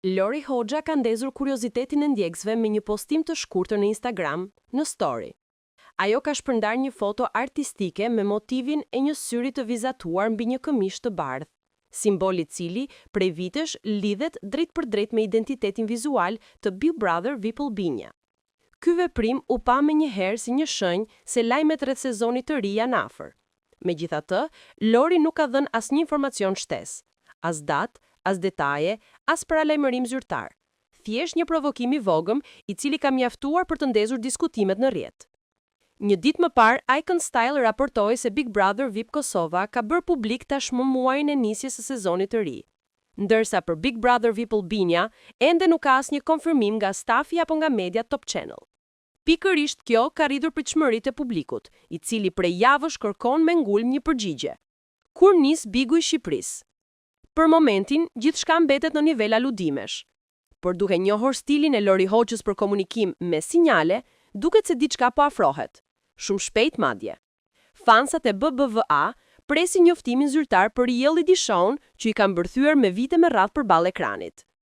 Lori Hoxha ka ndezur kuriozitetin e ndjekësve me një postim të shkurtër në Instagram, në story. Ajo ka shpërndar një foto artistike me motivin e një syri të vizatuar mbi një këmishë të bardhë, simboli i cili prej vitesh lidhet drejt për drejt me identitetin vizual të Big Brother VIP Albania. Ky veprim u pa menjëherë si një shenjë se lajmet rreth sezonit të ri janë afër. Megjithatë, Lori nuk ka dhënë asnjë informacion shtesë, as datë, as detaje, as paralajmërim zyrtar. Thjesht një provokim i vogël, i cili ka mjaftuar për të ndezur diskutimet në rrjet. Një ditë më parë, Icon Style raportoi se Big Brother VIP Kosova ka bërë publik tashmë muajin e nisjes së sezonit të ri. Ndërsa për Big Brother VIP Albania, ende nuk ka asnjë konfirmim nga stafi apo nga media Top Channel. Pikërisht kjo ka rritur pritshmëritë e publikut, i cili prej javësh kërkon me ngulm një përgjigje. Kur nis Bigu i Shqipërisë? Për momentin, gjithçka mbetet në nivel aludimesh. Por duke njohur stilin e Lori Hoxhës për komunikim me sinjale, duket se diçka po afrohet. Shumë shpejt madje. Fansat e BBVA presin njoftimin zyrtar për reality show-n që i ka mbërthyer me vite me radhë përballë ekranit.